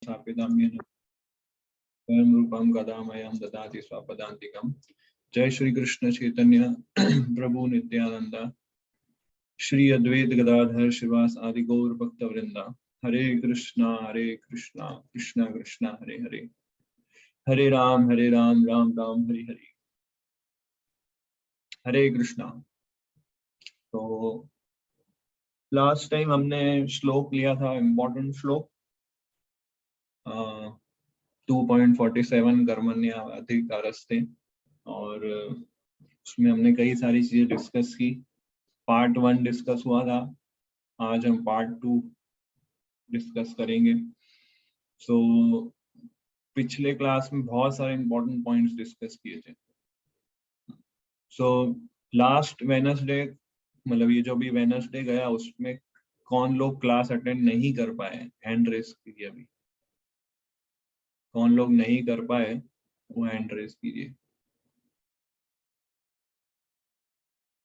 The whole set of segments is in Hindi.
स्थापिताम्येन स्वयं रूपं कदामयं ददाति स्वपदान्तिकम्। जय श्री कृष्ण चैतन्य प्रभु नित्यानंद श्री अद्वैत गदाधर श्रीवास आदि गौर भक्त वृंदा। हरे कृष्णा कृष्णा कृष्णा हरे हरे, हरे राम राम राम हरे हरे। हरे कृष्णा। तो लास्ट टाइम हमने श्लोक लिया था, इम्पोर्टेंट श्लोक 2.47 कर्मण्येवाधिकारस्ते, और उसमें हमने कई सारी चीजें डिस्कस की। पार्ट 1 डिस्कस हुआ था, आज हम पार्ट 2 डिस्कस करेंगे। सो पिछले क्लास में बहुत सारे इंपॉर्टेंट पॉइंट्स डिस्कस किए थे। सो लास्ट वेडनेसडे, मतलब ये जो भी वेडनेसडे गया उसमें कौन लोग क्लास अटेंड नहीं कर पाए, हैंड रेस कीजिए। अभी कौन लोग नहीं कर पाए वो हैंड रेस कीजिए।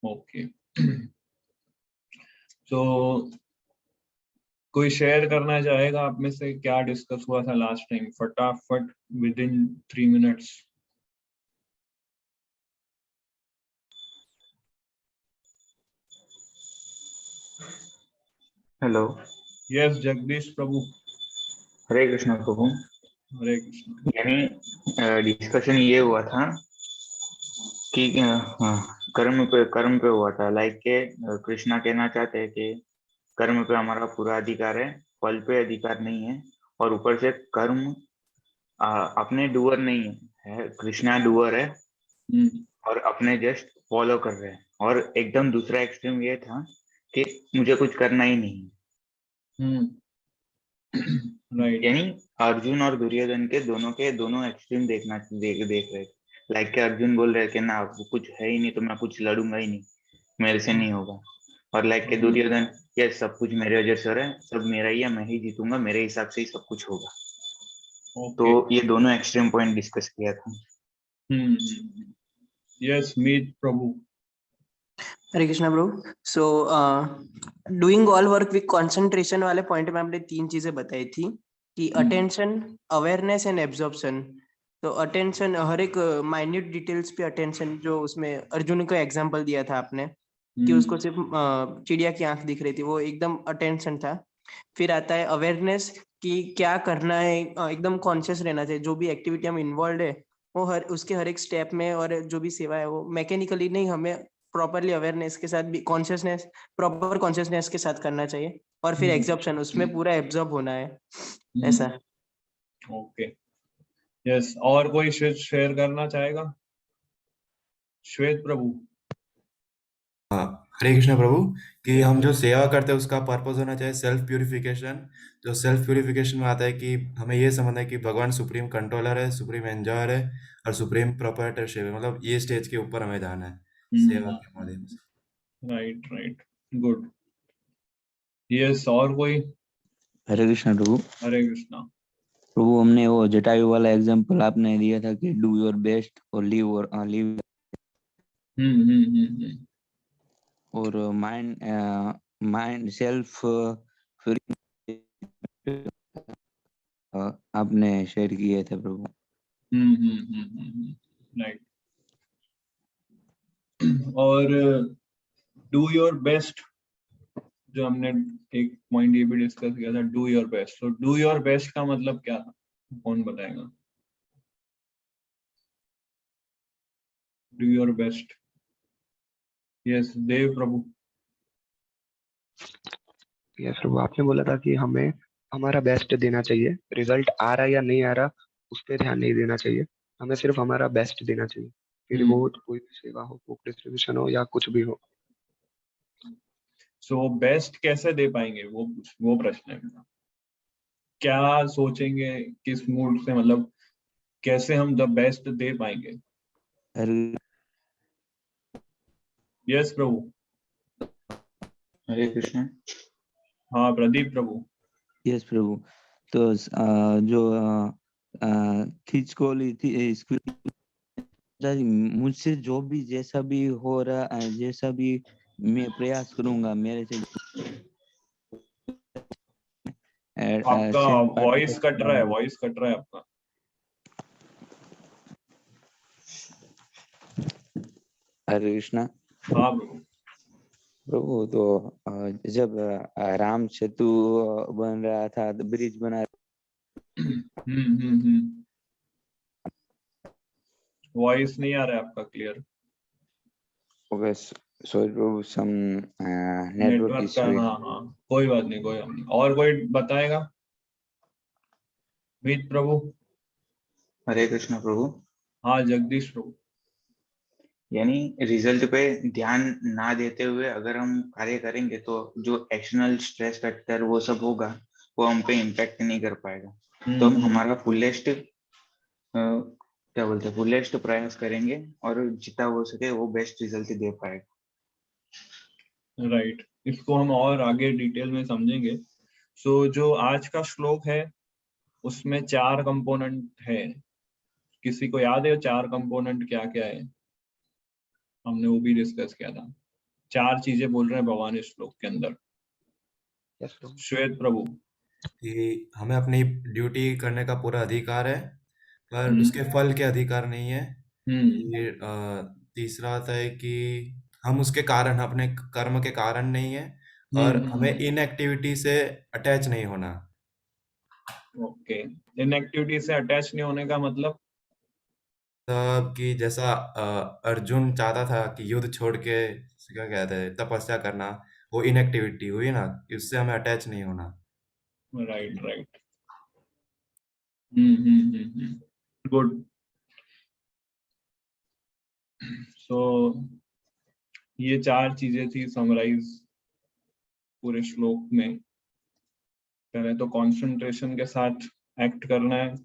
ओके। सो कोई शेयर करना चाहेगा आप में से, क्या डिस्कस हुआ था लास्ट टाइम? फटाफट within 3 minutes. Hello. Yes Jagdish Prabhu. Hare Krishna Prabhu. Hare Krishna. यानी डिस्कशन ये हुआ था कि कर्म पे हुआ था। लाइक के कृष्णा कहना चाहते हैं कि कर्म पे हमारा पूरा अधिकार है, फल पे अधिकार नहीं है। और ऊपर से कर्म अपने डूअर नहीं है, कृष्णा डूअर है और अपने जस्ट फॉलो कर रहे हैं। और एकदम दूसरा एक्सट्रीम ये था कि मुझे कुछ करना ही नहीं। राइट। यानी अर्जुन और दुर्योधन के दोनों एक्सट्रीम देख रहे। लाइक के अर्जुन बोल रहे कि ना वो कुछ है ही नहीं तो मैं कुछ लड़ूंगा ही नहीं, मेरे से नहीं होगा। और लाइक के दुर्योधन, ये सब कुछ मेरे वजह से हो रहा है, सब मेरा ही है, मैं ही जीतूंगा, मेरे हिसाब से ही सब कुछ होगा। तो ये दोनों एक्सट्रीम पॉइंट डिस्कस किया था। Yes Meet Prabhu. Hare Krishna Prabhu. So doing all work with concentration वाले पॉइंट में हमने 3 चीजें बताई थी कि अटेंशन, अवेयरनेस एंड एब्जॉर्प्शन। तो अटेंशन, हर एक माइन्यूट डिटेल्स पे अटेंशन, जो उसमें अर्जुन का एग्जांपल दिया था आपने कि उसको सिर्फ चिड़िया की आंख दिख रही थी, वो एकदम अटेंशन था। फिर आता है अवेयरनेस कि क्या करना है, एकदम कॉन्शियस रहना चाहिए। जो भी एक्टिविटी हम इन्वॉल्व है वो उसके हर एक स्टेप में, और जो भी सेवा है वो मैकेनिकली नहीं, हमें प्रॉपरली अवेयरनेस के साथ भी, कॉन्शियसनेस, प्रॉपर कॉन्शियसनेस के साथ करना चाहिए। और फिर एब्जॉर्प्शन, उसमें पूरा एब्जॉर्ब होना है, ऐसा। ओके। यस, और कोई शेयर करना चाहेगा? श्वेत प्रभु। हाँ, हरे कृष्ण प्रभु। कि हम जो सेवा करते हैं उसका पर्पस होना चाहिए सेल्फ प्यूरिफिकेशन। जो सेल्फ प्यूरिफिकेशन में आता है कि हमें ये समझना है कि भगवान सुप्रीम कंट्रोलर है, सुप्रीम एंजॉयर है और सुप्रीम प्रोप्राइटरशिप है। मतलब ये स्टेज के ऊपर हमें जाना है सेवा के माध्यम से। Right right, good. यस, और कोई? हरे कृष्ण प्रभु। हरे कृष्णा प्रभु, हमने वो जटायु वाला एग्जांपल आपने दिया था कि डू योर बेस्ट और लीव और माइंड सेल्फ आपने शेयर किए थे प्रभु। राइट। और डू योर बेस्ट, जो हमने एक पॉइंट ये भी डिस्कस किया था, डू योर बेस्ट। तो डू योर बेस्ट का मतलब क्या था, कौन बताएगा? Do your best. Yes Dev Prabhu. Yes Prabhu, आपने बोला था कि हमें हमारा बेस्ट देना चाहिए। रिजल्ट आ रहा या नहीं आ रहा उस पर ध्यान नहीं देना चाहिए, हमें सिर्फ हमारा बेस्ट देना चाहिए। फिर वो कोई भी सेवा हो, बुक डिस्ट्रीब्यूशन हो या कुछ भी हो। सो बेस्ट कैसे दे पाएंगे, वो प्रश्न है मेरा। क्या सोचेंगे, किस मूड से, मतलब कैसे हम द बेस्ट दे पाएंगे? यस प्रभु। हरे कृष्ण। हाँ प्रदीप प्रभु। यस प्रभु। तो जो खिचकोली थी, मुझसे जो भी जैसा भी हो रहा, जैसा भी मैं प्रयास करूंगा मेरे से आपका वॉइस कट रहा है, वॉइस कट रहा है आपका। हरे कृष्णा हाँ प्रभु। प्रभु, तो जब राम सेतु बन रहा था, ब्रिज बना, वॉइस नहीं आ रहा है आपका क्लियर। ओके सॉरी प्रभु, सम नेटवर्क नेटवर्क का, इशू। हाँ हाँ, कोई बात नहीं, कोई बात नहीं। और कोई बताएगा? मीत प्रभु। हरे कृष्ण प्रभु। हाँ जगदीश प्रभु। यानी रिजल्ट पे ध्यान ना देते हुए अगर हम कार्य करेंगे तो जो एक्सटर्नल स्ट्रेस फैक्टर वो सब होगा, वो हम पे इम्पैक्ट नहीं कर पाएगा। तो हम हमारा फुलेस्ट क्या बोलते हैं, फुलेस्ट प्रयास करेंगे और जितना हो सके वो बेस्ट रिजल्ट दे पाएगा। राइट, इसको हम और आगे डिटेल में समझेंगे। सो जो आज का श्लोक है उसमें 4 कंपोनेंट है। किसी को याद है 4 कंपोनेंट क्या क्या है? हमने वो भी डिस्कस किया था। 4 चीजें बोल रहे हैं भगवान इस श्लोक के अंदर। यस प्रभु। श्वेत प्रभु। कि हमें अपनी ड्यूटी करने का पूरा अधिकार है, पर उसके फल के अधिकार नहीं है। ये तीसरा आता है कि हम उसके कारण, अपने कर्म के कारण नहीं है, और हमें इनएक्टिविटी से अटैच नहीं होना। ओके, इनएक्टिविटी से अटैच नहीं होने का मतलब? तब कि जैसा अर्जुन चाहता था कि युद्ध छोड़ के क्या कहते हैं तपस्या करना, वो इनएक्टिविटी हुई ना, कि उससे हमें अटैच नहीं होना। Right right. गुड। सो ये 4 चीजें थी समराइज पूरे श्लोक में। पहले तो कंसंट्रेशन के साथ एक्ट करना है,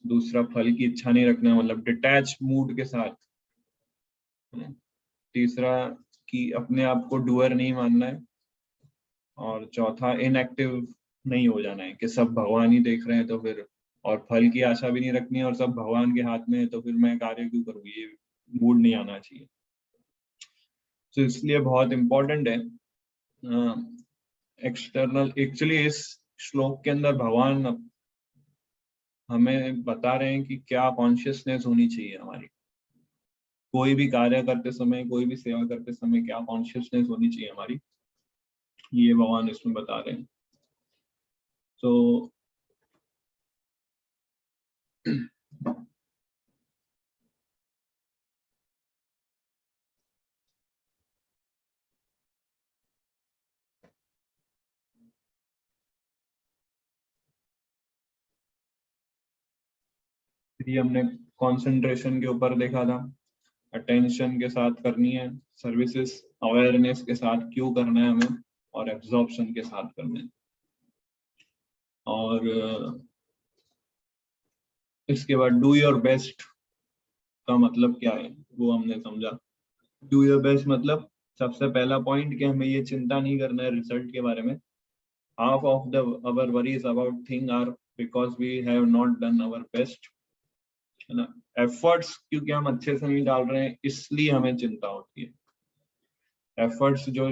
दूसरा फल की इच्छा नहीं रखना है, मतलब डिटैच मूड के साथ, तीसरा कि अपने आप को डूअर नहीं मानना है, और चौथा इनएक्टिव नहीं हो जाना है कि सब भगवान ही देख रहे हैं तो फिर, और फल की आशा भी नहीं रखनी है और सब भगवान के हाथ में है तो फिर मैं कार्य क्यों करूँ, ये मूड नहीं आना चाहिए। तो इसलिए बहुत इम्पोर्टेंट है एक्सटर्नल। एक्चुअली इस श्लोक के अंदर भगवान हमें बता रहे हैं कि क्या कॉन्शियसनेस होनी चाहिए हमारी, कोई भी कार्य करते समय, कोई भी सेवा करते समय क्या कॉन्शियसनेस होनी चाहिए हमारी, ये भगवान इसमें बता रहे हैं। तो ये हमने कंसंट्रेशन के ऊपर देखा था, अटेंशन के साथ करनी है सर्विसेज, अवेयरनेस के साथ क्यों करना है हमें, और एब्जॉर्प्शन के साथ करना है। और इसके बाद डू योर बेस्ट का मतलब क्या है वो हमने समझा। डू योर बेस्ट मतलब सबसे पहला पॉइंट कि हमें ये चिंता नहीं करना है रिजल्ट के बारे में। Half of the our worries about thing are because we have not done our best, है ना। एफर्ट्स क्योंकि हम अच्छे से नहीं डाल रहे हैं इसलिए हमें चिंता होती है। एफर्ट्स जो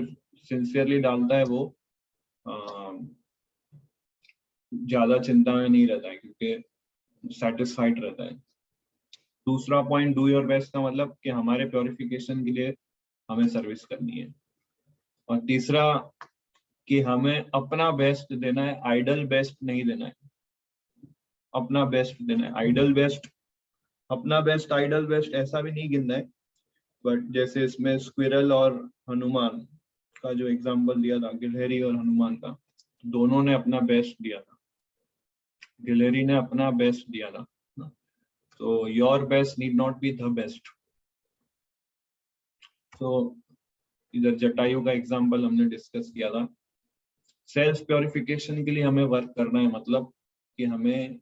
सिंसियरली डालता है वो ज्यादा चिंता में नहीं रहता है क्योंकि सेटिस्फाइड रहता है। दूसरा पॉइंट डू योर बेस्ट का मतलब कि हमारे प्योरिफिकेशन के लिए हमें सर्विस करनी है। और तीसरा कि हमें अपना बेस्ट देना है, आइडल बेस्ट नहीं देना है, अपना बेस्ट देना है। आइडल बेस्ट, अपना बेस्ट, आइडल बेस्ट ऐसा भी नहीं गिनना है, बट जैसे इसमें स्क्विरल और हनुमान का जो एग्जांपल दिया था, गिलहरी और हनुमान का, दोनों ने अपना बेस्ट दिया था। गिलहरी ने अपना बेस्ट दिया था, तो your best need not be the best. तो इधर जटायु का एग्जांपल हमने डिस्कस किया था। सेल्फ प्योरिफिकेशन के लिए हमें वर्क करना है, मतलब कि हमें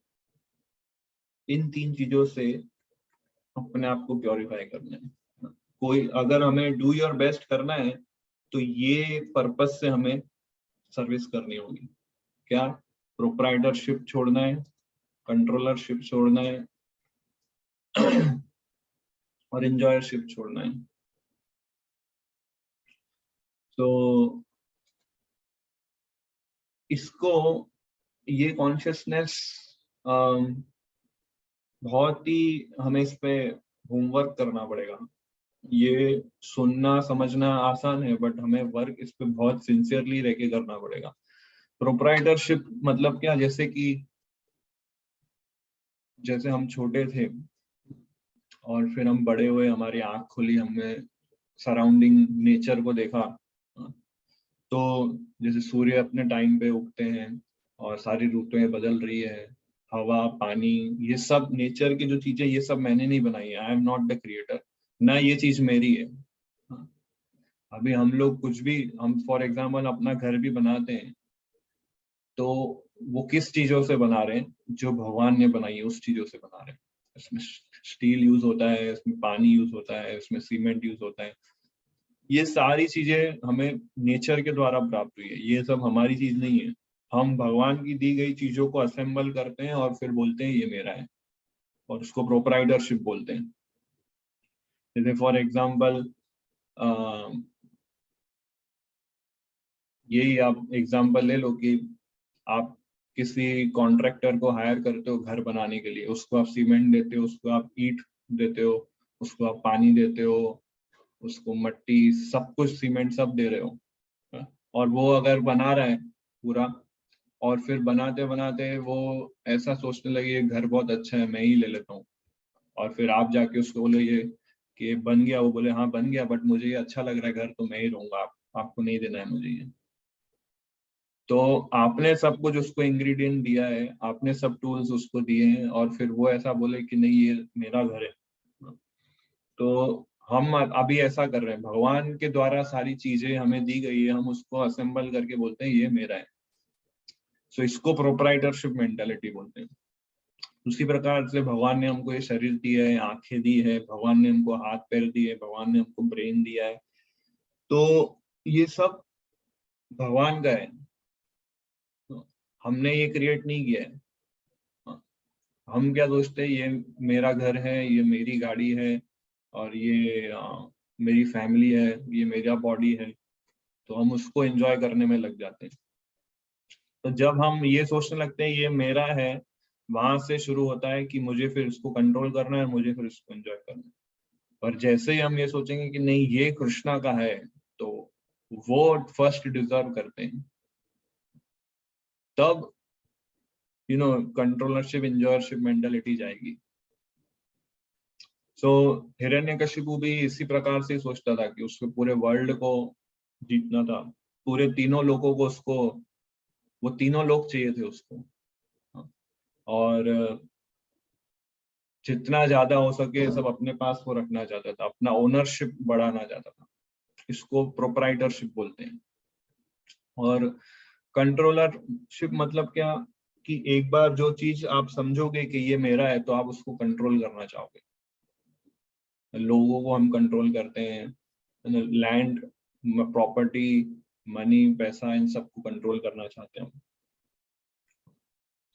इन 3 चीजों से अपने आप को प्योरीफाई करना है। कोई अगर हमें डू योर बेस्ट करना है तो ये पर्पस से हमें सर्विस करनी होगी। क्या? प्रोप्राइटरशिप छोड़ना है, कंट्रोलरशिप छोड़ना है और एंजॉयरशिप छोड़ना है। तो इसको ये कॉन्शियसनेस बहुत ही हमें इस पे होमवर्क करना पड़ेगा। ये सुनना समझना आसान है, बट हमें वर्क इस पे बहुत सिंसियरली रह के करना पड़ेगा। प्रोप्राइटरशिप मतलब क्या, जैसे हम छोटे थे और फिर हम बड़े हुए, हमारी आंख खुली, हमने सराउंडिंग नेचर को देखा। तो जैसे सूर्य अपने टाइम पे उगते हैं और सारी ऋतुएं बदल रही है, हवा पानी, ये सब नेचर की जो चीजें, ये सब मैंने नहीं बनाई है। I am not the creator, ना ये चीज मेरी है। अभी हम लोग कुछ भी, हम फॉर एग्जाम्पल अपना घर भी बनाते हैं, तो वो किस चीजों से बना रहे हैं? जो भगवान ने बनाई है उस चीजों से बना रहे हैं। इसमें स्टील यूज होता है, इसमें पानी यूज होता है, इसमें सीमेंट यूज होता है। ये सारी चीजें हमें नेचर के द्वारा प्राप्त हुई है, ये सब हमारी चीज नहीं है। हम भगवान की दी गई चीजों को असेंबल करते हैं और फिर बोलते हैं ये मेरा है, और उसको प्रोप्राइटरशिप बोलते हैं। जैसे फॉर एग्जाम्पल यही आप एग्जाम्पल ले लो कि आप किसी कॉन्ट्रैक्टर को हायर करते हो घर बनाने के लिए, उसको आप सीमेंट देते हो, उसको आप ईंट देते हो, उसको आप पानी देते हो, उसको मट्टी, सब कुछ सीमेंट सब दे रहे हो, और वो अगर बना रहा है पूरा, और फिर बनाते बनाते वो ऐसा सोचने लगे ये घर बहुत अच्छा है, मैं ही ले लेता हूँ, और फिर आप जाके उसको बोले ये कि बन गया, वो बोले हाँ बन गया, बट मुझे ये अच्छा लग रहा है घर, तो मैं ही रहूंगा, आपको नहीं देना है मुझे ये। तो आपने सब कुछ उसको इंग्रेडिएंट दिया है, आपने सब टूल्स उसको दिए हैं, और फिर वो ऐसा बोले कि नहीं ये मेरा घर है। तो हम अभी ऐसा कर रहे हैं, भगवान के द्वारा सारी चीजें हमें दी गई है, हम उसको असेंबल करके बोलते हैं ये मेरा है। सो इसको प्रोप्राइटरशिप मेंटालिटी बोलते हैं। उसी प्रकार से भगवान ने हमको ये शरीर दिया है, आंखें दी है, भगवान ने हमको हाथ पैर दिए, भगवान ने हमको ब्रेन दिया है, तो ये सब भगवान का है, हमने ये क्रिएट नहीं किया है। हम क्या सोचते हैं ये मेरा घर है, ये मेरी गाड़ी है, और ये मेरी फैमिली है, ये मेरा बॉडी है, तो हम उसको एंजॉय करने में लग जाते हैं। तो जब हम ये सोचने लगते हैं ये मेरा है, वहां से शुरू होता है कि मुझे फिर इसको कंट्रोल करना है, मुझे फिर इसको एंजॉय करना है। पर जैसे ही हम ये सोचेंगे कि नहीं ये कृष्णा का है, तो वो फर्स्ट डिजर्व करते हैं, तब कंट्रोलरशिप एंजॉयरशिप मेंटालिटी जाएगी। सो हिरण्यकशिपु भी इसी प्रकार से सोचता था कि उसको पूरे वर्ल्ड को जीतना था, पूरे तीनों लोगों को, उसको वो तीनों लोग चाहिए थे उसको, और जितना ज्यादा हो सके सब अपने पास वो रखना चाहता था, अपना ओनरशिप बढ़ाना चाहता था। इसको प्रोप्राइटरशिप बोलते हैं। और कंट्रोलरशिप मतलब क्या, कि एक बार जो चीज आप समझोगे कि ये मेरा है, तो आप उसको कंट्रोल करना चाहोगे। लोगों को हम कंट्रोल करते हैं, लैंड, प्रॉपर्टी, मनी, पैसा, इन सबको कंट्रोल करना चाहते हैं हम।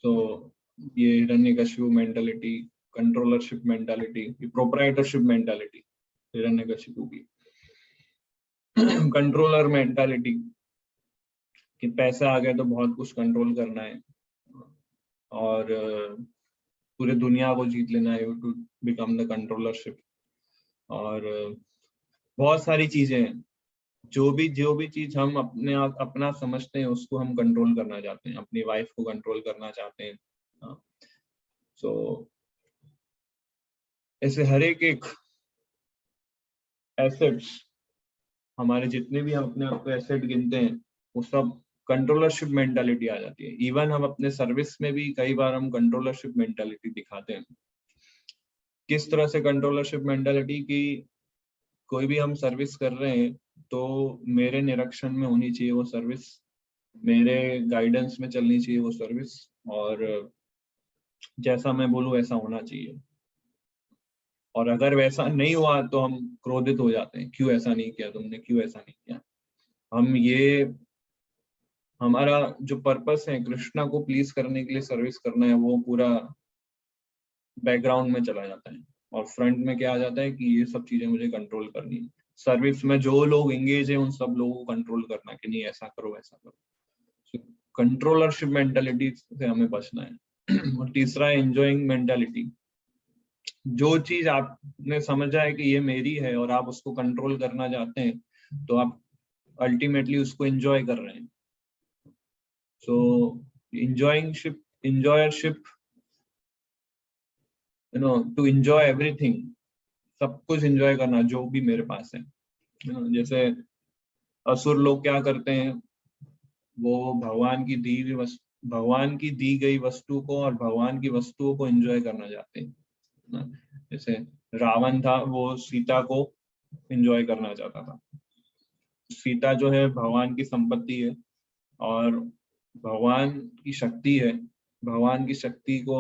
तो ये Hiranyakashipu mentality, controllership mentality, proprietorship mentality Hiranyakashipu की। कंट्रोलर मेंटालिटी कि पैसा आ गया तो बहुत कुछ कंट्रोल करना है, और पूरे दुनिया को जीत लेना है, टू बिकम द कंट्रोलरशिप। और बहुत सारी चीजें हैं, जो भी चीज हम अपना समझते हैं उसको हम कंट्रोल करना चाहते हैं, अपनी वाइफ को कंट्रोल करना चाहते हैं। सो ऐसे हर एक एसेट्स, हमारे जितने भी हम अपने आप को एसेट गिनते हैं, वो सब कंट्रोलरशिप मेंटालिटी आ जाती है। इवन हम अपने सर्विस में भी कई बार हम कंट्रोलरशिप मेंटालिटी दिखाते हैं। किस तरह से कंट्रोलरशिप मेंटालिटी की, कोई भी हम सर्विस कर रहे हैं तो मेरे निरीक्षण में होनी चाहिए वो सर्विस, मेरे गाइडेंस में चलनी चाहिए वो सर्विस, और जैसा मैं बोलूँ वैसा होना चाहिए। और अगर वैसा नहीं हुआ तो हम क्रोधित हो जाते हैं, क्यों ऐसा नहीं किया तुमने, क्यों ऐसा नहीं किया। हम ये, हमारा जो पर्पस है कृष्णा को प्लीज करने के लिए सर्विस करना है, वो पूरा बैकग्राउंड में चला जाता है, और फ्रंट में क्या आ जाता है कि ये सब चीजें मुझे कंट्रोल करनी है। सर्विस में जो लोग एंगेज है उन सब लोगों को कंट्रोल करना कि नहीं ऐसा करो ऐसा करो। कंट्रोलरशिप मेंटालिटी से हमें बचना है। और तीसरा है एंजॉइंग मेंटालिटी। जो चीज आपने समझा है कि ये मेरी है और आप उसको कंट्रोल करना चाहते हैं, तो आप अल्टीमेटली उसको एंजॉय कर रहे हैं। सो enjoyership, टू एंजॉय एवरीथिंग, सब कुछ एंजॉय करना जो भी मेरे पास है। जैसे असुर लोग क्या करते हैं, वो भगवान की दी गई वस्तु को और भगवान की वस्तुओं को एंजॉय करना चाहते हैं। जैसे रावण था, वो सीता को एंजॉय करना चाहता था। सीता जो है भगवान की संपत्ति है और भगवान की शक्ति है। भगवान की शक्ति को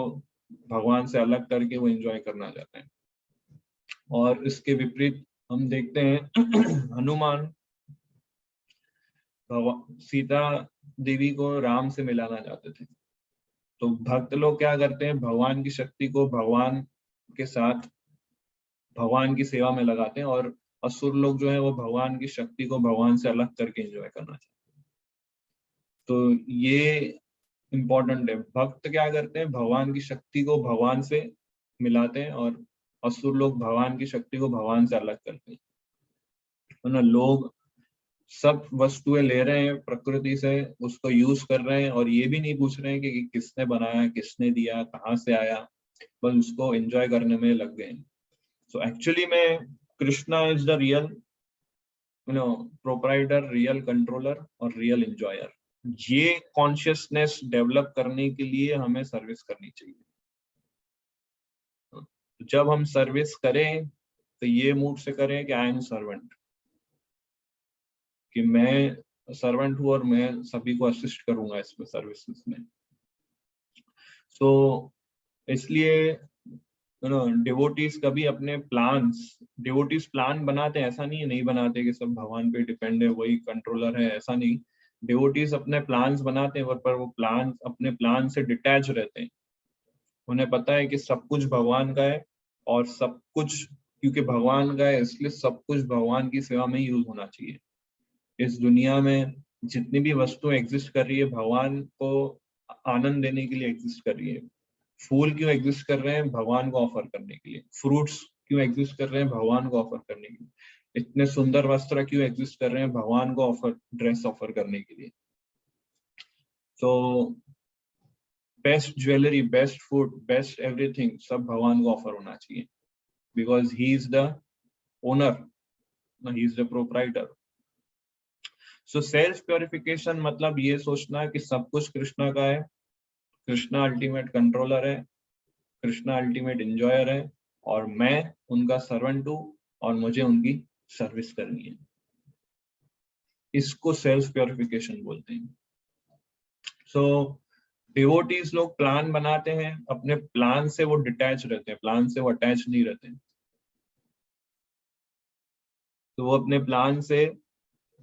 भगवान से अलग करके वो एंजॉय करना चाहते हैं। और इसके विपरीत हम देखते हैं हनुमान सीता देवी को राम से मिलाना चाहते थे। तो भक्त लोग क्या करते हैं, भगवान की शक्ति को भगवान के साथ भगवान की सेवा में लगाते हैं, और असुर लोग जो है वो भगवान की शक्ति को भगवान से अलग करके एंजॉय करना चाहते हैं। तो ये इम्पोर्टेंट है। भक्त क्या करते हैं, भगवान की शक्ति को भगवान से मिलाते हैं, और असुर लोग भगवान की शक्ति को भगवान से अलग करते हैं। तो ना, लोग सब वस्तुएं ले रहे हैं प्रकृति से, उसको यूज कर रहे हैं, और ये भी नहीं पूछ रहे हैं कि किसने बनाया, किसने दिया, कहाँ से आया, बस उसको एंजॉय करने में लग गए। सो एक्चुअली में Krishna is the real proprietor, real controller और रियल एंजॉयर। ये कॉन्शियसनेस डेवलप करने के लिए हमें सर्विस करनी चाहिए। तो जब हम सर्विस करें तो ये मूड से करें कि आई एम सर्वेंट, कि मैं सर्वेंट हूँ और मैं सभी को असिस्ट करूंगा इसमें, सर्विसेज में। सो इसलिए डिवोटीज कभी अपने डिवोटीज प्लान बनाते हैं, ऐसा नहीं है नहीं बनाते कि सब भगवान पे डिपेंड है, वही कंट्रोलर है, ऐसा नहीं। डिवोटीज अपने प्लान्स बनाते हैं, पर वो प्लान अपने प्लान से डिटैच रहते हैं। उन्हें पता है कि सब कुछ भगवान का है, और सब कुछ क्योंकि भगवान का है इसलिए सब कुछ भगवान की सेवा में यूज होना चाहिए। इस दुनिया में जितनी भी वस्तु एग्जिस्ट कर रही है, भगवान को आनंद देने के लिए एग्जिस्ट कर रही है। फूल क्यों एग्जिस्ट कर रहे हैं, भगवान को ऑफर करने के लिए। फ्रूट्स क्यों एग्जिस्ट कर रहे हैं, भगवान को ऑफर करने के लिए। इतने सुंदर वस्त्र क्यों एग्जिस्ट कर रहे हैं, भगवान को ड्रेस ऑफर करने के लिए। तो best jewellery, best food, best everything सब भगवान को ऑफर होना चाहिए, because he is the owner, he is the proprietor. So self purification मतलब ये सोचना कि सब कुछ कृष्णा का है, कृष्णा अल्टीमेट कंट्रोलर है, कृष्णा अल्टीमेट एंजॉयर है, और मैं उनका सर्वेंट हूँ और मुझे उनकी सर्विस करनी है। इसको सेल्फ प्योरिफिकेशन बोलते हैं। सो डिवोटीज लोग प्लान बनाते हैं, अपने प्लान से वो डिटैच रहते हैं, प्लान से वो अटैच नहीं रहते हैं। तो वो अपने प्लान से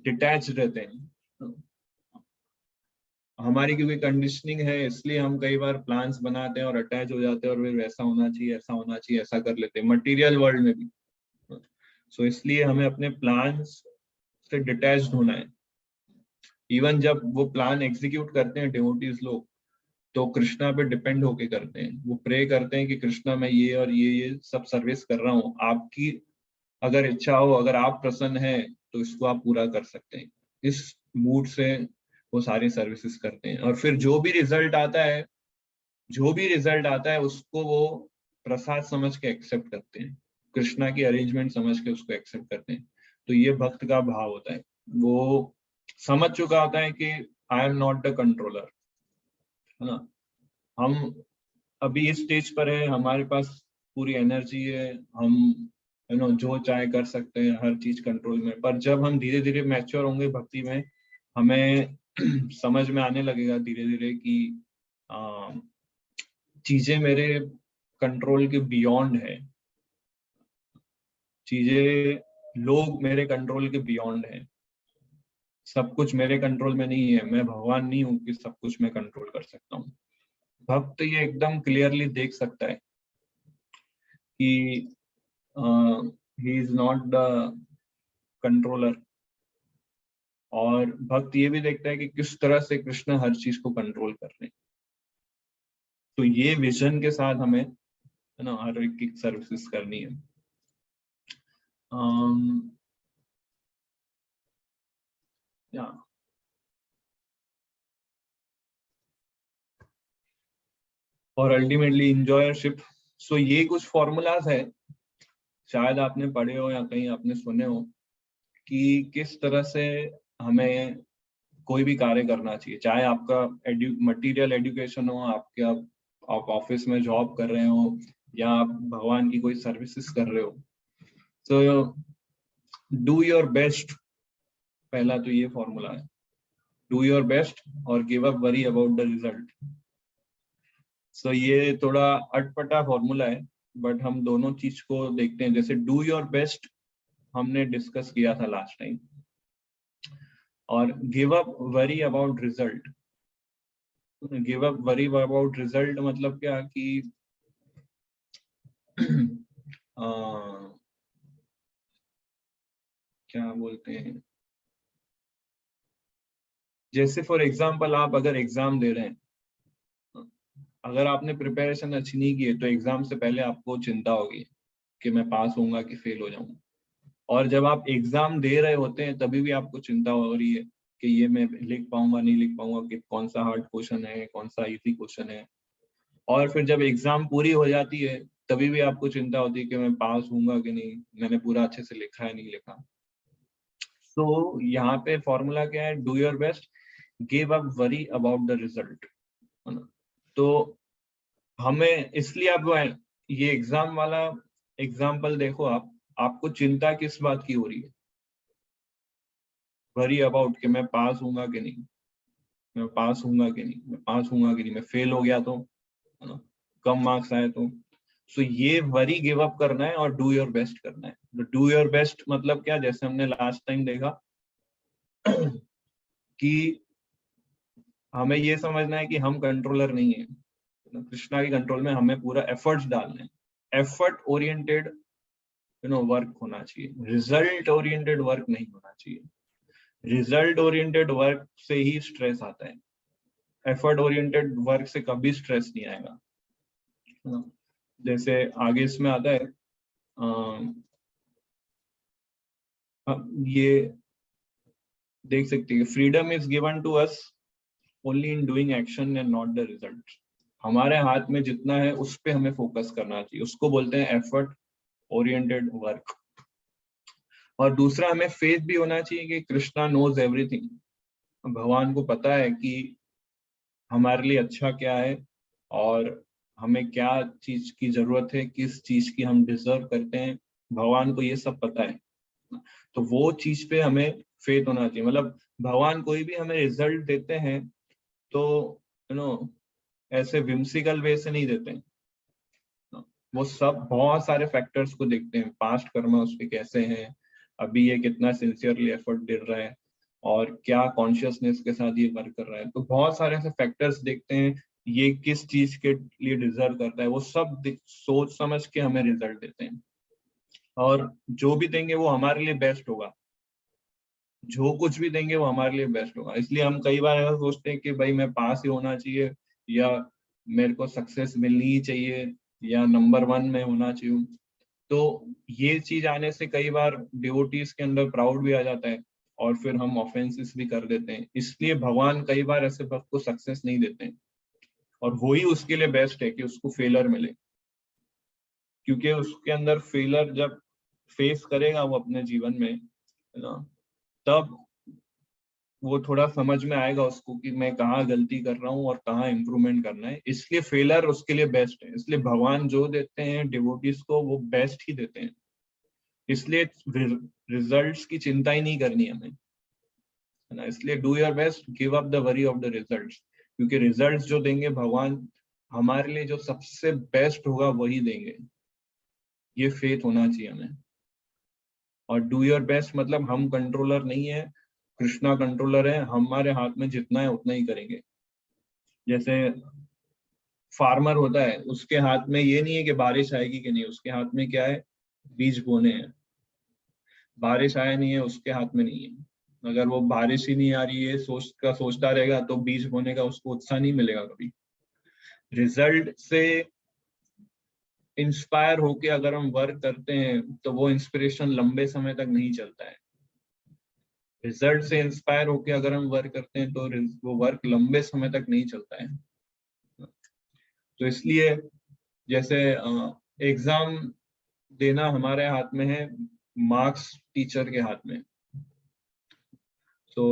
डिटैच रहते हैं। हमारी क्योंकि कंडीशनिंग है, इसलिए हम कई बार प्लान्स बनाते हैं और अटैच हो जाते हैं, और फिर ऐसा होना चाहिए, ऐसा होना चाहिए, ऐसा कर लेते हैं मटेरियल वर्ल्ड में भी। सो इसलिए हमें अपने प्लान्स से डिटैच्ड होना है। इवन जब वो प्लान एग्जीक्यूट करते हैं डिवोटीज लोग, तो कृष्णा पे डिपेंड होके करते हैं। वो प्रे करते हैं कि कृष्णा मैं ये और ये सब सर्विस कर रहा हूँ, आपकी अगर इच्छा हो, अगर आप प्रसन्न है तो इसको आप पूरा कर सकते हैं। इस मूड से वो सारी सर्विसेज करते हैं, और फिर जो भी रिजल्ट आता है उसको वो प्रसाद समझ के एक्सेप्ट करते हैं, कृष्णा की अरेंजमेंट समझ के उसको एक्सेप्ट करते हैं। तो ये भक्त का भाव होता है। वो समझ चुका होता है कि I am not the controller, है ना। हम अभी इस स्टेज पर है, हमारे पास पूरी एनर्जी है, हम जो चाहे कर सकते हैं, हर चीज कंट्रोल में। पर जब हम धीरे धीरे मैच्योर होंगे भक्ति में, हमें समझ में आने लगेगा धीरे धीरे कि चीजें मेरे कंट्रोल के बियॉन्ड है, चीजें लोग मेरे कंट्रोल के बियॉन्ड है, सब कुछ मेरे कंट्रोल में नहीं है। मैं भगवान नहीं हूँ कि सब कुछ मैं कंट्रोल कर सकता हूँ। भक्त ये एकदम क्लियरली देख सकता है कि he is not the controller, और भक्त ये भी देखता है कि किस तरह से कृष्ण हर चीज को कंट्रोल कर रहे हैं। तो ये विजन के साथ हमें है ना हर एक की सर्विसेज करनी है। या और अल्टीमेटली इंजॉयरशिप। सो ये कुछ फॉर्मूलाज है, शायद आपने पढ़े हो या कहीं आपने सुने हो कि किस तरह से हमें कोई भी कार्य करना चाहिए, चाहे आपका मटेरियल एजुकेशन हो, आपके आप ऑफिस में जॉब कर रहे हो या आप भगवान की कोई सर्विसेज कर रहे हो। सो डू योर बेस्ट, पहला तो ये फॉर्मूला है, डू योर बेस्ट और give up worry about the result. So ये थोड़ा अटपटा फॉर्मूला है, बट हम दोनों चीज को देखते हैं। जैसे डू योर बेस्ट हमने डिस्कस किया था लास्ट टाइम, और give up worry about result. Give up worry about result मतलब क्या कि क्या बोलते हैं, जैसे फॉर एग्जांपल आप अगर एग्जाम दे रहे हैं, अगर आपने प्रिपरेशन अच्छी नहीं की है तो एग्जाम से पहले आपको चिंता होगी कि मैं पास होऊंगा कि फेल हो जाऊंगा। और जब आप एग्जाम दे रहे होते हैं तभी भी आपको चिंता हो रही है कि ये मैं लिख पाऊंगा नहीं लिख पाऊंगा, कि कौन सा हार्ड क्वेश्चन है कौन सा इजी क्वेश्चन है। और फिर जब एग्जाम पूरी हो जाती है तभी भी आपको चिंता होती है कि मैं पास होऊंगा कि नहीं, मैंने पूरा अच्छे से लिखा है नहीं लिखा। तो यहाँ पे फॉर्मूला क्या है, do your best, give up worry about the result, है ना। तो हमें इसलिए आप ये एग्जाम वाला एग्जाम्पल देखो, आपको चिंता किस बात की हो रही है, वरी अबाउट कि मैं पास होऊंगा कि नहीं, मैं पास होऊंगा कि नहीं, मैं पास होऊंगा कि नहीं, मैं फेल हो गया तो, है ना, कम मार्क्स आए तो। सो ये वरी गिव अप करना है और डू योर बेस्ट करना है। तो डू योर बेस्ट मतलब क्या, जैसे हमने लास्ट टाइम देखा कि हमें ये समझना है कि हम कंट्रोलर नहीं है, कृष्णा के कंट्रोल में हमें पूरा एफर्ट्स डालने हैं। एफर्ट ओरिएंटेड वर्क होना चाहिए, रिजल्ट ओरिएंटेड वर्क नहीं होना चाहिए। रिजल्ट ओरिएंटेड वर्क से ही स्ट्रेस आता है, एफर्ट ओरिएंटेड वर्क से कभी स्ट्रेस नहीं आएगा, है ना। जैसे आगे इसमें आता है ये देख सकते हैं, freedom is given to us only in doing action and not the result. हमारे हाथ में जितना है उस पे हमें फोकस करना चाहिए, उसको बोलते हैं एफर्ट ओरिएंटेड वर्क। और दूसरा, हमें फेथ भी होना चाहिए कि कृष्णा नोज एवरीथिंग, भगवान को पता है कि हमारे लिए अच्छा क्या है और हमें क्या चीज की जरूरत है, किस चीज की हम डिजर्व करते हैं, भगवान को ये सब पता है। तो वो चीज पे हमें फेथ होना चाहिए। मतलब भगवान कोई भी हमें रिजल्ट देते हैं तो ऐसे विम्सिकल वे से नहीं देते हैं, वो सब बहुत सारे फैक्टर्स को देखते हैं, पास्ट कर्म उसके कैसे हैं, अभी ये कितना सिंसियरली एफर्ट दे रहा है और क्या कॉन्शियसनेस के साथ ये वर्क कर रहा है। तो बहुत सारे ऐसे फैक्टर्स देखते हैं, ये किस चीज के लिए डिजर्व करता है, वो सब सोच समझ के हमें रिजल्ट देते हैं। और जो भी देंगे वो हमारे लिए बेस्ट होगा, जो कुछ भी देंगे वो हमारे लिए बेस्ट होगा। इसलिए हम कई बार ऐसा सोचते हैं कि भाई मैं पास ही होना चाहिए, या मेरे को सक्सेस मिलनी ही चाहिए, या नंबर 1 में होना चाहिए। तो ये चीज आने से कई बार डिवोटीज के अंदर प्राउड भी आ जाता है और फिर हम ऑफेंसेस भी कर देते हैं। इसलिए भगवान कई बार ऐसे भक्त को सक्सेस नहीं देते हैं, और वही उसके लिए बेस्ट है कि उसको फेलर मिले, क्योंकि उसके अंदर फेलर जब फेस करेगा वो अपने जीवन में, है ना, तब वो थोड़ा समझ में आएगा उसको कि मैं कहाँ गलती कर रहा हूँ और कहाँ इम्प्रूवमेंट करना है। इसलिए फेलर उसके लिए बेस्ट है। इसलिए भगवान जो देते हैं डिवोटीज को वो बेस्ट ही देते हैं। इसलिए रिजल्ट्स की चिंता ही नहीं करनी हमें, है ना। इसलिए do your best, give up the worry of the results, क्योंकि रिजल्ट्स जो देंगे भगवान हमारे लिए जो सबसे बेस्ट होगा वही देंगे। ये फेथ होना चाहिए हमें। और डू योर बेस्ट मतलब हम कंट्रोलर नहीं है, कृष्णा कंट्रोलर है, हमारे हाथ में जितना है उतना ही करेंगे। जैसे फार्मर होता है, उसके हाथ में ये नहीं है कि बारिश आएगी कि नहीं, उसके हाथ में क्या है, बीज बोने हैं। बारिश आया नहीं है उसके हाथ में नहीं है, अगर वो बारिश ही नहीं आ रही है सोचता रहेगा तो बीज बोने का उसको उत्साह नहीं मिलेगा कभी। रिजल्ट से इंस्पायर होके अगर हम वर्क करते हैं तो वो इंस्पिरेशन लंबे समय तक नहीं चलता है। रिजल्ट से इंस्पायर होके अगर हम वर्क करते हैं तो वो वर्क लंबे समय तक नहीं चलता है। तो इसलिए जैसे एग्जाम देना हमारे हाथ में है, मार्क्स टीचर के हाथ में। तो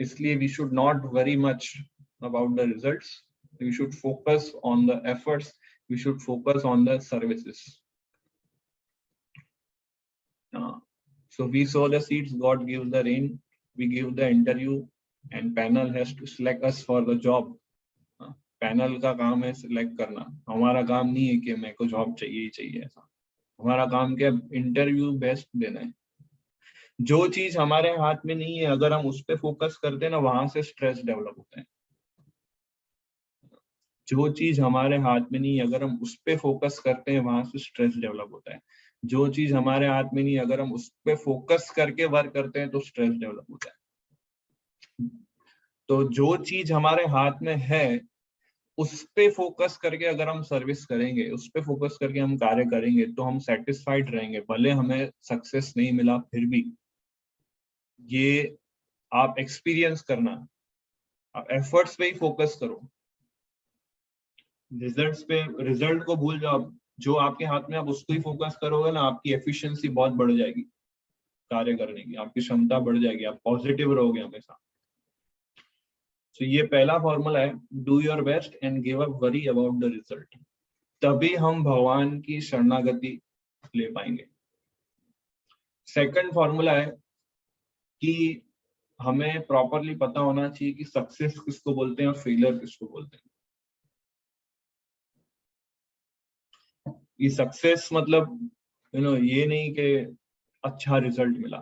इसलिए we should not worry much about the results. We should focus on the efforts. We should focus on the services. So we sow the seeds, God gives the rain. We give the interview, and panel has to select us for the job. Panel का काम है सिलेक्ट करना, हमारा काम नहीं है कि मेरे को जॉब चाहिए ही चाहिए ऐसा। हमारा काम क्या, इंटरव्यू बेस्ट देना है। जो चीज हमारे हाथ में नहीं है अगर हम उस पर फोकस करते हैं ना, वहां से स्ट्रेस डेवलप होता है। जो चीज हमारे हाथ में नहीं है अगर हम उस पर फोकस करते हैं वहां से स्ट्रेस डेवलप होता है। जो चीज हमारे हाथ में नहीं है अगर हम उस पर फोकस करके वर्क करते हैं तो स्ट्रेस डेवलप होता है। तो जो चीज हमारे हाथ में है उस पे फोकस करके अगर हम सर्विस करेंगे, उस पे फोकस करके हम कार्य करेंगे तो हम सेटिस्फाइड रहेंगे, भले हमें सक्सेस नहीं मिला फिर भी। ये आप एक्सपीरियंस करना, आप एफर्ट्स पे ही फोकस करो, रिजल्ट्स पे, रिजल्ट को भूल जाओ। जो आपके हाथ में आप उसको ही फोकस करोगे ना, आपकी एफिशिएंसी बहुत बढ़ जाएगी कार्य करने की, आपकी क्षमता बढ़ जाएगी, आप पॉजिटिव रहोगे हमेशा। तो ये पहला फॉर्मूला है, do your best and give up worry about the result. तभी हम भगवान की शरणागति ले पाएंगे। सेकंड फॉर्मूला है कि हमें प्रॉपरली पता होना चाहिए कि सक्सेस किसको बोलते हैं और फेलियर किसको बोलते हैं। ये सक्सेस मतलब ये नहीं कि अच्छा रिजल्ट मिला।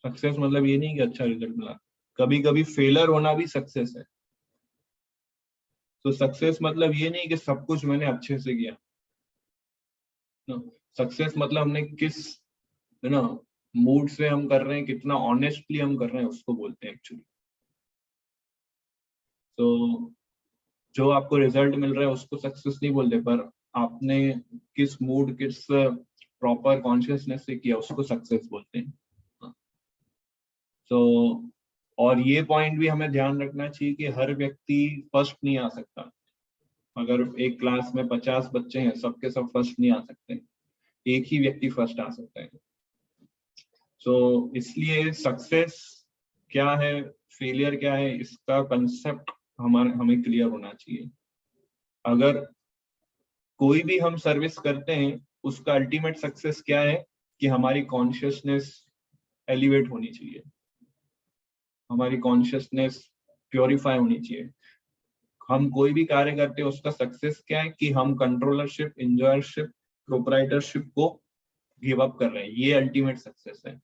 सक्सेस मतलब ये नहीं कि अच्छा रिजल्ट मिला, कभी कभी फेलियर होना भी सक्सेस है। तो सक्सेस मतलब ये नहीं कि सब कुछ मैंने अच्छे से किया। सक्सेस मतलब हमने किस मूड से हम कर रहे हैं, कितना ऑनेस्टली हम कर रहे हैं, उसको बोलते हैं एक्चुअली। तो जो आपको रिजल्ट मिल रहा है उसको सक्सेस नहीं बोलते, पर आपने किस मूड, किस प्रॉपर कॉन्शियसनेस से किया उसको सक्सेस बोलते हैं। तो और ये पॉइंट भी हमें ध्यान रखना चाहिए कि हर व्यक्ति फर्स्ट नहीं आ सकता। अगर एक क्लास में 50 बच्चे हैं, सबके सब फर्स्ट नहीं आ सकते, एक ही व्यक्ति फर्स्ट आ सकता है। तो इसलिए सक्सेस क्या है, फेलियर क्या है, इसका कंसेप्ट हमें क्लियर होना चाहिए। अगर कोई भी हम सर्विस करते हैं उसका अल्टीमेट सक्सेस क्या है कि हमारी कॉन्शियसनेस एलिवेट होनी चाहिए, हमारी कॉन्शियसनेस प्योरीफाई होनी चाहिए। हम कोई भी कार्य करते हैं उसका सक्सेस क्या है कि हम कंट्रोलरशिप, इंजॉयरशिप, प्रोप्राइटरशिप को गिव अप कर रहे हैं, ये अल्टीमेट सक्सेस है।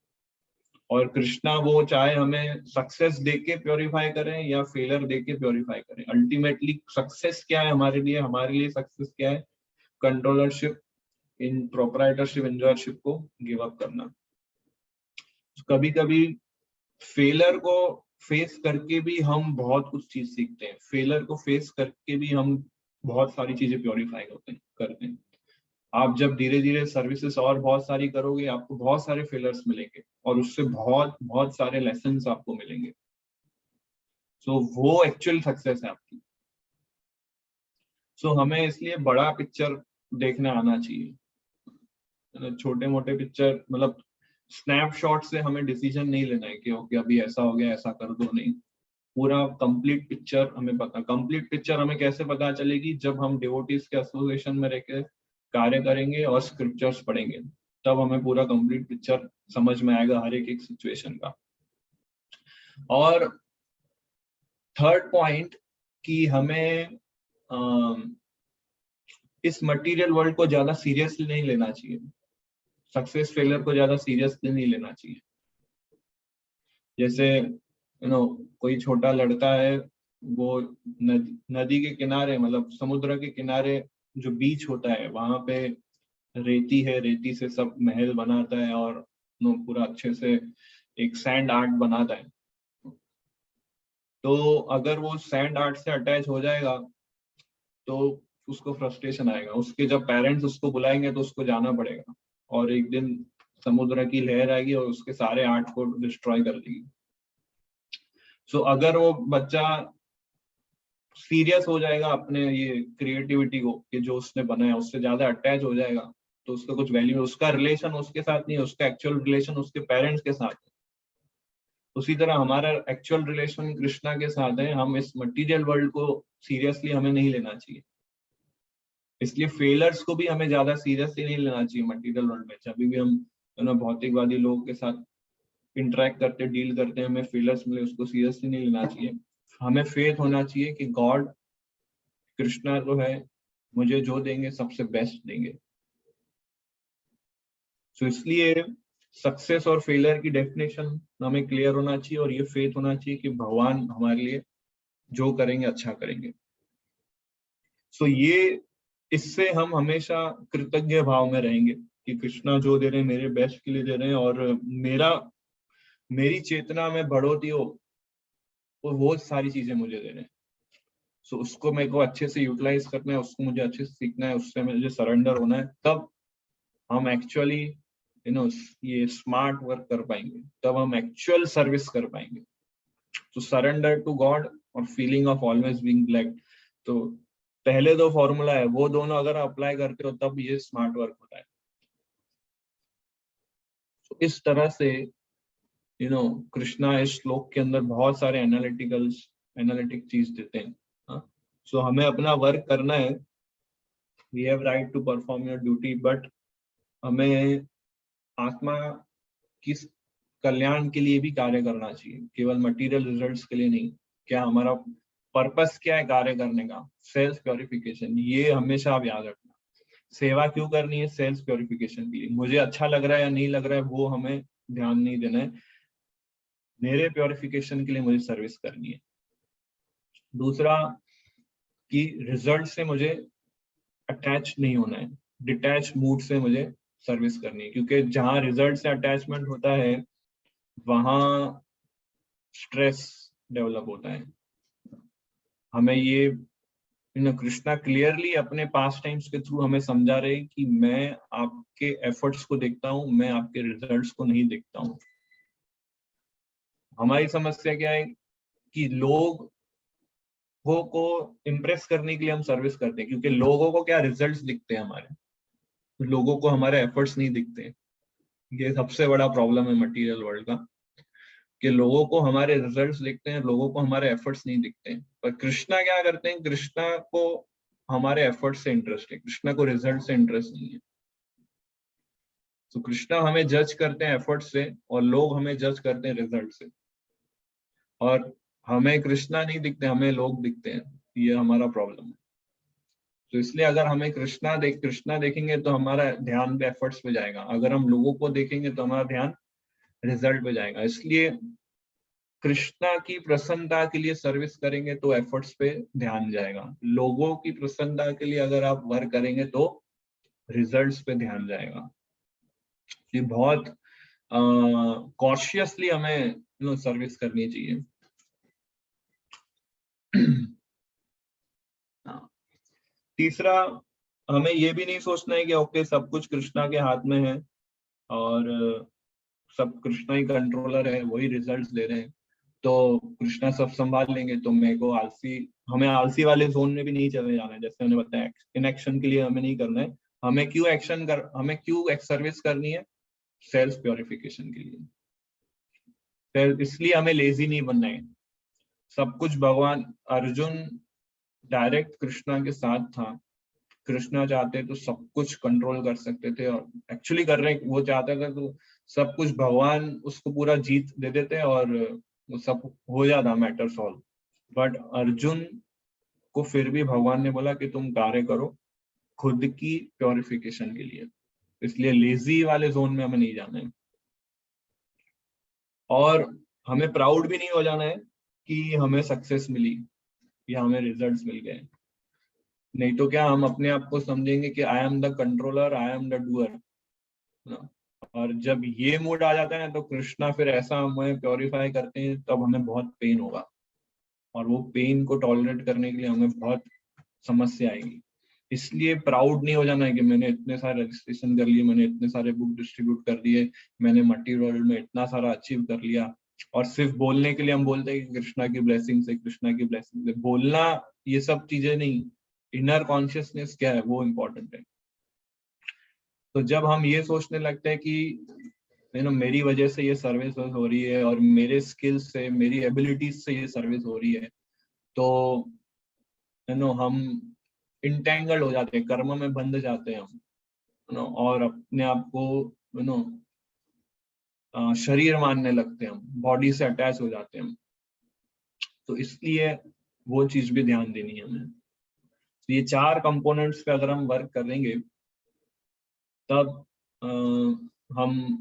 और कृष्णा वो चाहे हमें सक्सेस देके प्योरीफाई करें या फेलियर देके प्योरीफाई करें, अल्टीमेटली सक्सेस क्या है हमारे लिए सक्सेस क्या है, कंट्रोलरशिप, इन प्रोप्राइटरशिप, इंजॉयरशिप को गिव अप करना। कभी कभी फेलियर को फेस करके भी हम बहुत कुछ चीज सीखते हैं, फेलियर को फेस करके भी हम बहुत सारी चीजें प्योरीफाई करते हैं। आप जब धीरे धीरे सर्विसेज और बहुत सारी करोगे आपको बहुत सारे फेलियर्स मिलेंगे और उससे बहुत सारे लेसन्स आपको मिलेंगे। सो वो एक्चुअल सक्सेस है आपकी। सो हमें इसलिए बड़ा पिक्चर देखने आना चाहिए। छोटे मोटे पिक्चर मतलब स्नैपशॉट से हमें डिसीजन नहीं लेना है कि ओके अभी ऐसा हो गया ऐसा कर दो, नहीं, पूरा कंप्लीट पिक्चर हमें पता। कंप्लीट पिक्चर हमें कैसे पता चलेगी, जब हम डिवोटीज के एसोसिएशन में रहकर कार्य करेंगे और स्क्रिप्चर्स पढ़ेंगे, तब हमें पूरा कंप्लीट पिक्चर समझ में आएगा हर एक सिचुएशन का। और थर्ड पॉइंट कि हमें इस मटेरियल वर्ल्ड को ज्यादा सीरियसली नहीं लेना चाहिए, सक्सेस फेलियर को ज्यादा सीरियसली नहीं लेना चाहिए। जैसे कोई छोटा लड़का है, वो नदी के किनारे, मतलब समुद्र के किनारे जो बीच होता है वहां पे रेती है, रेती से सब महल बनाता है और पूरा अच्छे से एक सैंड आर्ट बनाता है, तो अगर वो सैंड आर्ट से अटैच हो जाएगा तो उसको फ्रस्ट्रेशन आएगा, उसके जब पेरेंट्स उसको बुलाएंगे तो उसको जाना पड़ेगा, और एक दिन समुद्र की लहर आएगी और उसके सारे आर्ट को डिस्ट्रॉय कर देगी। सो अगर वो बच्चा सीरियस हो जाएगा अपने ये क्रिएटिविटी को कि जो उसने बनाया उससे ज्यादा अटैच हो जाएगा, तो उसका कुछ वैल्यू, उसका रिलेशन उसके साथ नहीं है, उसका एक्चुअल रिलेशन उसके पेरेंट्स के साथ है। उसी तरह हमारा एक्चुअल रिलेशन कृष्णा के साथ है। हम इस मटेरियल वर्ल्ड को सीरियसली हमें नहीं लेना चाहिए, इसलिए फेलर्स को भी हमें ज्यादा सीरियसली नहीं लेना चाहिए मटेरियल वर्ल्ड में। जब भी हम भौतिकवादी लोगों के साथ इंटरेक्ट करते, डील करते हैं, हमें फेलर्स मिले उसको सीरियसली नहीं लेना चाहिए। हमें फेथ होना चाहिए कि गॉड, कृष्णा जो है, मुझे जो देंगे सबसे बेस्ट देंगे। तो इसलिए सक्सेस और फेलियर की डेफिनेशन हमें क्लियर होना चाहिए, और ये फेथ होना चाहिए कि भगवान हमारे लिए जो करेंगे अच्छा करेंगे। सो ये, इससे हम हमेशा कृतज्ञ भाव में रहेंगे कि कृष्णा जो दे रहे हैं मेरे बेस्ट के लिए दे रहे हैं, और मेरी चेतना में बढ़ोतरी हो, और वो सारी चीजें मुझे दे रहे हैं। सो उसको मेरे को अच्छे से यूटिलाइज करना है, उसको मुझे अच्छे से सीखना है, उससे मुझे सरेंडर होना है, तब हम एक्चुअली ये स्मार्ट वर्क कर पाएंगे, तब हम एक्चुअल सर्विस कर पाएंगे। तो सरेंडर टू गॉड और feeling of always being blessed, तो पहले दो फॉर्मूला है, वो दोनों अगर अप्लाई करते हो तब ये स्मार्ट वर्क होता है। तो इस तरह से कृष्णा इस श्लोक के अंदर बहुत सारे एनालिटिक चीज देते हैं। सो हमें अपना वर्क करना है, we have right to perform your duty, but हमें आत्मा की कल्याण के लिए भी कार्य करना चाहिए, केवल मटेरियल रिजल्ट्स के लिए नहीं। क्या हमारा पर्पस क्या है कार्य करने का? Self purification. ये हमेशा आप याद रखना। सेवा क्यों करनी है? सेल्फ प्योरिफिकेशन के लिए। मुझे अच्छा लग रहा है या नहीं लग रहा है वो हमें ध्यान नहीं देना है, मेरे प्योरिफिकेशन के लिए मुझे सर्विस करनी है। दूसरा कि रिजल्ट से मुझे अटैच नहीं होना है, डिटैच मूड से मुझे सर्विस करनी है, क्योंकि जहां रिजल्ट से अटैचमेंट होता है वहां स्ट्रेस डेवलप होता है। हमें ये कृष्णा क्लियरली अपने पास टाइम्स के थ्रू हमें समझा रहे कि मैं आपके एफर्ट्स को देखता हूं, मैं आपके रिजल्ट्स को नहीं देखता हूं। हमारी समस्या क्या है कि लोगों को इम्प्रेस करने के लिए हम सर्विस करते हैं, क्योंकि लोगों को क्या रिजल्ट्स दिखते हैं हमारे, लोगों को हमारे एफर्ट्स नहीं दिखते हैं। ये सबसे बड़ा प्रॉब्लम है मटेरियल वर्ल्ड का, कि लोगों को हमारे रिजल्ट्स दिखते हैं, लोगों को हमारे एफर्ट्स नहीं दिखते हैं। पर कृष्णा क्या करते हैं, कृष्णा को हमारे एफर्ट्स से इंटरेस्ट है, कृष्णा को रिजल्ट से इंटरेस्ट नहीं है। तो कृष्णा हमें जज करते हैं एफर्ट से, और लोग हमें जज करते हैं रिजल्ट से, और हमें कृष्णा नहीं दिखते, हमें लोग दिखते हैं। ये हमारा प्रॉब्लम है। तो इसलिए अगर हमें कृष्णा देखेंगे तो हमारा ध्यान भी एफर्ट्स पे जाएगा, अगर हम लोगों को देखेंगे तो हमारा ध्यान रिजल्ट पे जाएगा। इसलिए कृष्णा की प्रसन्नता के लिए सर्विस करेंगे तो एफर्ट्स पे ध्यान जाएगा, लोगों की प्रसन्नता के लिए अगर आप वर्क करेंगे तो रिजल्ट्स पे ध्यान जाएगा। ये बहुत कॉशियसली हमें सर्विस करनी चाहिए। तीसरा, हमें ये भी नहीं सोचना है कि ओके सब कुछ कृष्णा के हाथ में है और सब कृष्णा ही कंट्रोलर है, वही रिजल्ट्स दे रहे हैं, तो कृष्णा सब संभाल लेंगे, तो मेरे को हमें आलसी वाले जोन में भी नहीं चले जाना है। जैसे मैंने बताया, इनएक्शन के लिए हमें नहीं करना है। हमें क्यों सर्विस करनी है? सेल्फ प्योरिफिकेशन के लिए। इसलिए हमें लेजी नहीं बनना है। सब कुछ भगवान, अर्जुन डायरेक्ट कृष्णा के साथ था, कृष्णा चाहते तो सब कुछ कंट्रोल कर सकते थे, और एक्चुअली कर रहे, वो चाहता था तो सब कुछ भगवान उसको पूरा जीत दे देते और वो सब हो जाता, मैटर सॉल्व। बट अर्जुन को फिर भी भगवान ने बोला कि तुम कार्य करो खुद की प्योरिफिकेशन के लिए। इसलिए लेजी वाले जोन में हमें नहीं जाना है, और हमें प्राउड भी नहीं हो जाना है कि हमें सक्सेस मिली या हमें रिजल्ट्स मिल गए। नहीं तो क्या हम अपने आप को समझेंगे कि I am the controller, I am the doer. और जब ये मूड आ जाता है ना, तो कृष्णा फिर ऐसा हमें प्योरीफाई करते हैं, तब हमें बहुत पेन होगा, और वो पेन को टॉलरेट करने के लिए हमें बहुत समस्या आएगी। इसलिए प्राउड नहीं हो जाना है कि मैंने इतने सारे रजिस्ट्रेशन कर लिए, मैंने इतने सारे बुक डिस्ट्रीब्यूट कर दिए, मैंने मटेरियल में इतना सारा अचीव कर लिया, और सिर्फ बोलने के लिए हम बोलते हैं कि कृष्णा की ब्लेसिंग से, कृष्णा की ब्लेसिंग से। बोलना ये सब चीजें नहीं, इनर कॉन्शियसनेस क्या है वो इम्पोर्टेंट है। तो जब हम ये सोचने लगते हैं कि मेरी वजह से ये सर्विस हो रही है, और मेरे स्किल्स से, मेरी एबिलिटीज से ये सर्विस हो रही है, तो हम इंटेंगल्ड हो जाते हैं, कर्म में बंध जाते हैं हम, और अपने आप को शरीर मानने लगते हैं, हम बॉडी से अटैच हो जाते हैं हम। तो इसलिए वो चीज भी ध्यान देनी है हमें। तो ये 4 कंपोनेंट्स पे अगर हम वर्क करेंगे, तब हम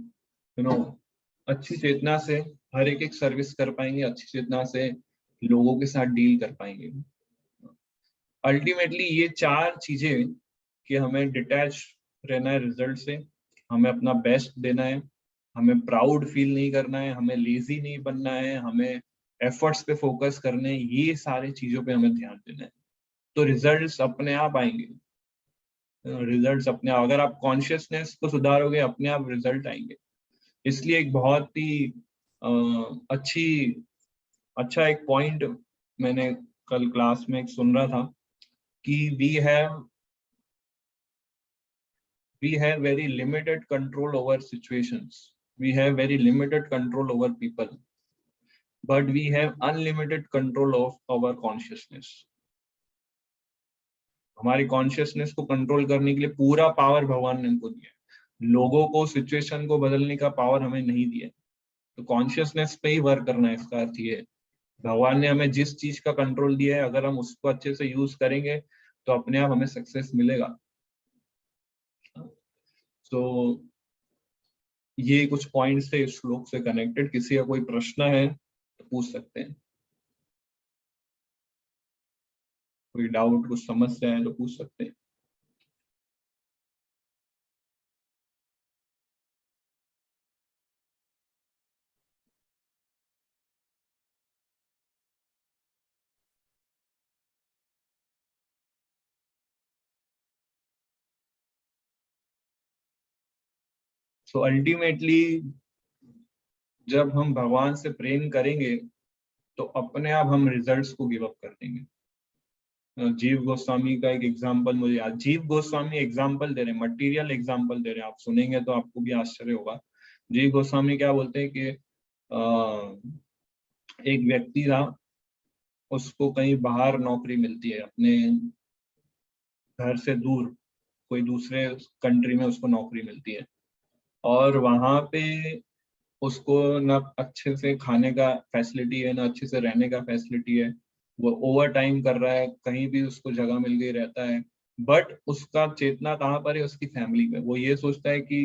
अच्छी चेतना से हर एक सर्विस कर पाएंगे, अच्छी चेतना से लोगों के साथ डील कर पाएंगे। अल्टीमेटली ये 4 चीजें कि हमें डिटैच रहना है रिजल्ट से, हमें अपना बेस्ट देना है, हमें प्राउड फील नहीं करना है, हमें लेजी नहीं बनना है, हमें एफर्ट्स पे फोकस करने हैं, ये सारी चीजों पे हमें ध्यान देना है। तो रिजल्ट्स अपने आप आएंगे, रिजल्ट्स अपने आप, अगर आप कॉन्शियसनेस को सुधारोगे अपने आप रिजल्ट आएंगे। इसलिए एक बहुत ही अच्छा एक पॉइंट मैंने कल क्लास में एक सुन रहा था कि we have very limited control over situations, we have very limited control over people, but we have unlimited control of our consciousness. हमारी कॉन्शियसनेस को कंट्रोल करने के लिए पूरा पावर भगवान ने हमको दिया है, लोगों को, सिचुएशन को बदलने का पावर हमें नहीं दिया। तो कॉन्शियसनेस पे ही वर्क करना है, इसका अर्थ ये है। भगवान ने हमें जिस चीज का कंट्रोल दिया है, अगर हम उसको अच्छे से यूज करेंगे तो अपने आप हमें सक्सेस मिलेगा। तो ये कुछ पॉइंट्स थे इस श्लोक से कनेक्टेड। किसी का कोई प्रश्न है तो पूछ सकते हैं, कोई डाउट, कुछ समस्या है तो पूछ सकते हैं। सो अल्टीमेटली जब हम भगवान से प्रेम करेंगे तो अपने आप हम रिजल्ट्स को गिव अप कर देंगे। जीव गोस्वामी का एक एग्जांपल मुझे याद, जीव गोस्वामी एग्जांपल दे रहे हैं, मटेरियल एग्जांपल दे रहे हैं, आप सुनेंगे तो आपको भी आश्चर्य होगा। जीव गोस्वामी क्या बोलते हैं कि एक व्यक्ति था, उसको कहीं बाहर नौकरी मिलती है, अपने घर से दूर कोई दूसरे कंट्री में उसको नौकरी मिलती है, और वहां पे उसको ना अच्छे से खाने का फैसिलिटी है, ना अच्छे से रहने का फैसिलिटी है। वो ओवर टाइम कर रहा है, कहीं भी उसको जगह मिल गई रहता है, बट उसका चेतना कहाँ पर है, उसकी फैमिली में। वो ये सोचता है कि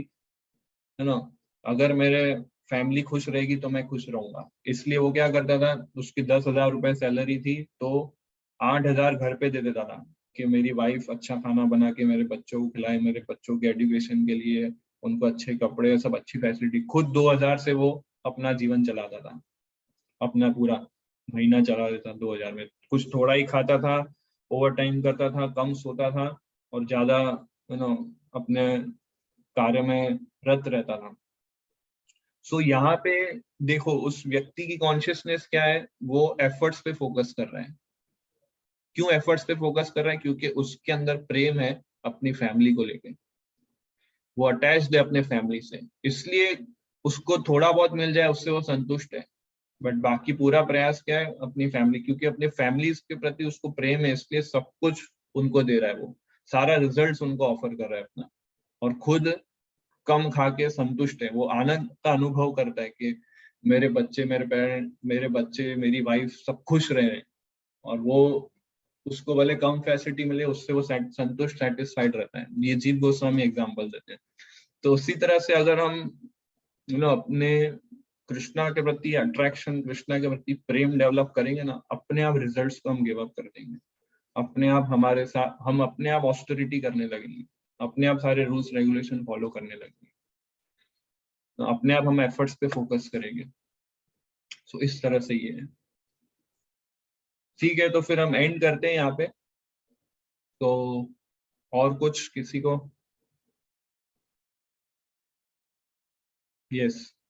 अगर मेरे फैमिली खुश रहेगी तो मैं खुश रहूंगा। इसलिए वो क्या करता था, उसकी 10,000 रुपए सैलरी थी, तो 8,000 घर पे दे देता था कि मेरी वाइफ अच्छा खाना बना के मेरे बच्चों को खिलाए, मेरे बच्चों के एजुकेशन के लिए उनको अच्छे कपड़े, सब अच्छी फैसिलिटी। खुद 2,000 से वो अपना जीवन चलाता था, अपना पूरा महीना चला देता 2,000 में। कुछ थोड़ा ही खाता था, ओवर टाइम करता था, कम सोता था, और ज्यादा अपने कार्य में रत रहता था। सो यहाँ पे देखो, उस व्यक्ति की कॉन्शियसनेस क्या है, वो एफर्ट्स पे फोकस कर रहा है। क्यों एफर्ट्स पे फोकस कर रहा है? क्योंकि उसके अंदर प्रेम है अपनी फैमिली को लेके, वो अटैच्ड है अपने फैमिली से, इसलिए उसको थोड़ा बहुत मिल जाए उससे वो संतुष्ट है। बट बाकी पूरा प्रयास क्या है, अपनी फैमिली, क्योंकि अपने फैमिली के प्रति उसको प्रेम है, इसलिए सब कुछ उनको दे रहा है, वो सारा रिजल्ट्स उनको ऑफर कर रहा है अपना, और खुद कम खा के संतुष्ट है। वो आनंद का अनुभव करता है कि मेरे बच्चे, मेरे पेरेंट, मेरे बच्चे, मेरी वाइफ सब खुश रहे, और वो उसको भले कम फैसिलिटी मिले, उससे वो संतुष्ट, सेटिस्फाइड रहता है। ये जीव गोस्वामी एग्जांपल देते हैं। तो उसी तरह से अगर हम अपने कृष्णा के प्रति अट्रैक्शन, कृष्णा के प्रति प्रेम डेवलप करेंगे ना, अपने आप रिजल्ट्स को हम गिव अप कर देंगे। अपने आप हमारे साथ, हम अपने आप ऑस्टेरिटी करने लगेंगे, अपने आप सारे रूल्स रेगुलेशन फॉलो करने लगेंगे। तो अपने आप हम एफर्ट्स पे फोकस करेंगे। सो इस तरह से ये है। ठीक है, तो फिर हम एंड करते हैं यहाँ पे। तो और कुछ किसी को? यस।